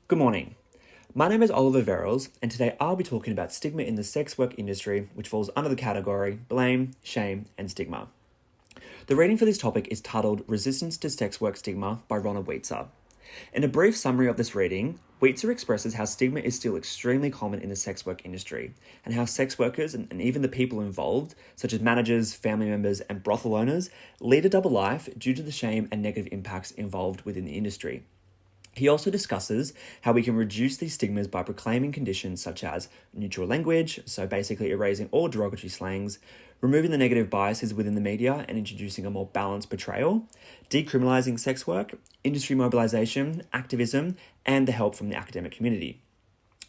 Good morning. My name is Oliver Verrills, and today I'll be talking about stigma in the sex work industry, which falls under the category blame, shame, and stigma. The reading for this topic is titled Resistance to Sex Work Stigma by Ronald Weitzer. In a brief summary of this reading, Weitzer expresses how stigma is still extremely common in the sex work industry, and how sex workers and even the people involved, such as managers, family members, and brothel owners, lead a double life due to the shame and negative impacts involved within the industry. He also discusses how we can reduce these stigmas by proclaiming conditions such as neutral language, so basically erasing all derogatory slangs, removing the negative biases within the media and introducing a more balanced portrayal, decriminalising sex work, industry mobilisation, activism, and the help from the academic community.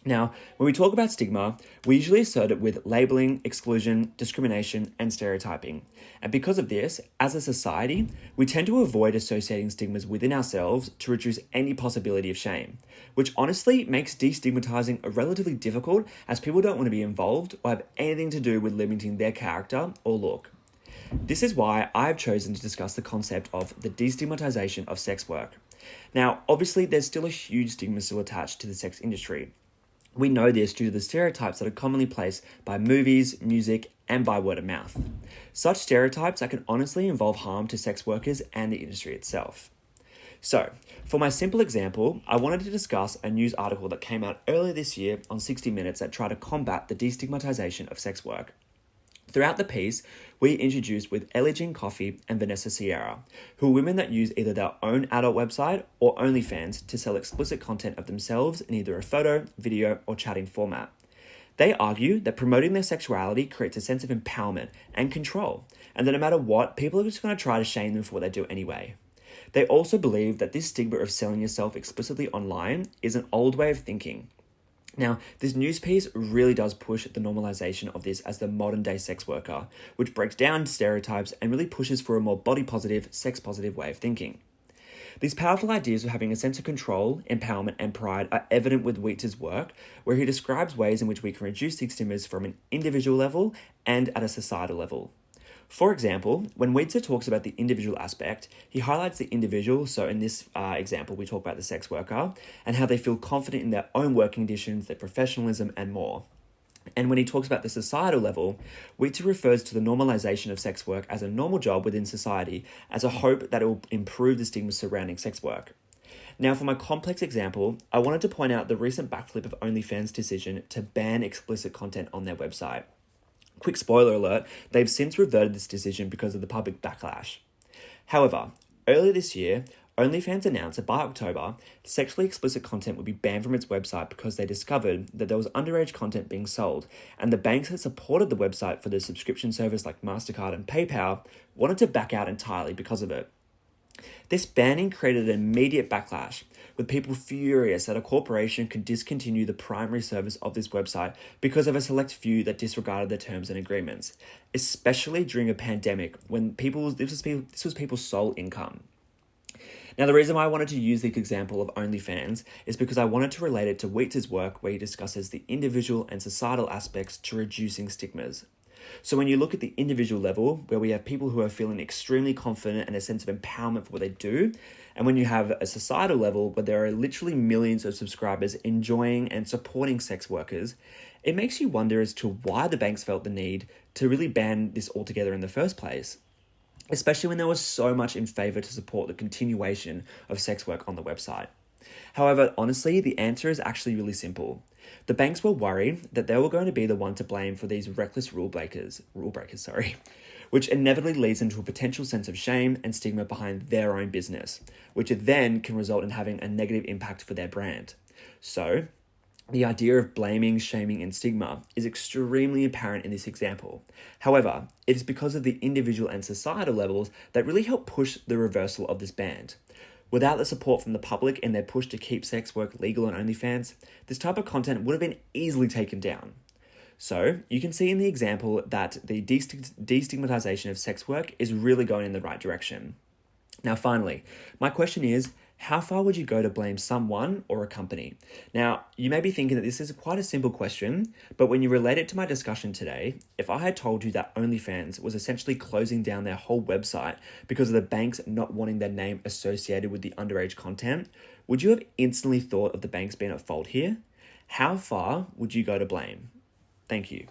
Now, when we talk about stigma, we usually assert it with labelling, exclusion, discrimination, and stereotyping. And because of this, as a society, we tend to avoid associating stigmas within ourselves to reduce any possibility of shame, which honestly makes destigmatizing relatively difficult as people don't want to be involved or have anything to do with limiting their character or look. This is why I've chosen to discuss the concept of the destigmatization of sex work. Now, obviously, there's still a huge stigma still attached to the sex industry. We know this due to the stereotypes that are commonly placed by movies, music, and by word of mouth. Such stereotypes that can honestly involve harm to sex workers and the industry itself. So, for my simple example, I wanted to discuss a news article that came out earlier this year on 60 Minutes that tried to combat the destigmatization of sex work. Throughout the piece, we introduced with Ellie Jean Coffey and Vanessa Sierra, who are women that use either their own adult website or OnlyFans to sell explicit content of themselves in either a photo, video, or chatting format. They argue that promoting their sexuality creates a sense of empowerment and control, and that no matter what, people are just going to try to shame them for what they do anyway. They also believe that this stigma of selling yourself explicitly online is an old way of thinking. Now, this news piece really does push the normalization of this as the modern day sex worker, which breaks down stereotypes and really pushes for a more body positive, sex positive way of thinking. These powerful ideas of having a sense of control, empowerment, and pride are evident with Weitzer's work, where he describes ways in which we can reduce these stigmas from an individual level and at a societal level. For example, when Weitzer talks about the individual aspect, he highlights the individual, so in this example we talk about the sex worker, and how they feel confident in their own working conditions, their professionalism, and more. And when he talks about the societal level, Weitzer refers to the normalization of sex work as a normal job within society as a hope that it will improve the stigma surrounding sex work. Now, for my complex example, I wanted to point out the recent backflip of OnlyFans' decision to ban explicit content on their website. Quick spoiler alert, they've since reverted this decision because of the public backlash. However, earlier this year, OnlyFans announced that by October, sexually explicit content would be banned from its website because they discovered that there was underage content being sold, and the banks that supported the website for the subscription service like MasterCard and PayPal wanted to back out entirely because of it. This banning created an immediate backlash, with people furious that a corporation could discontinue the primary service of this website because of a select few that disregarded the terms and agreements, especially during a pandemic when this was people's sole income. Now, the reason why I wanted to use the example of OnlyFans is because I wanted to relate it to Weitzer's work where he discusses the individual and societal aspects to reducing stigmas. So when you look at the individual level, where we have people who are feeling extremely confident and a sense of empowerment for what they do, and when you have a societal level where there are literally millions of subscribers enjoying and supporting sex workers, it makes you wonder as to why the banks felt the need to really ban this altogether in the first place, especially when there was so much in favour to support the continuation of sex work on the website. However, honestly, the answer is actually really simple. The banks were worried that they were going to be the one to blame for these reckless rule breakers, which inevitably leads into a potential sense of shame and stigma behind their own business, which then can result in having a negative impact for their brand. So, the idea of blaming, shaming, and stigma is extremely apparent in this example. However, it is because of the individual and societal levels that really help push the reversal of this ban. Without the support from the public and their push to keep sex work legal on OnlyFans, this type of content would have been easily taken down. So, you can see in the example that the destigmatization of sex work is really going in the right direction. Now, finally, my question is, how far would you go to blame someone or a company? Now, you may be thinking that this is quite a simple question, but when you relate it to my discussion today, if I had told you that OnlyFans was essentially closing down their whole website because of the banks not wanting their name associated with the underage content, Would you have instantly thought of the banks being at fault here? How far would you go to blame? Thank you.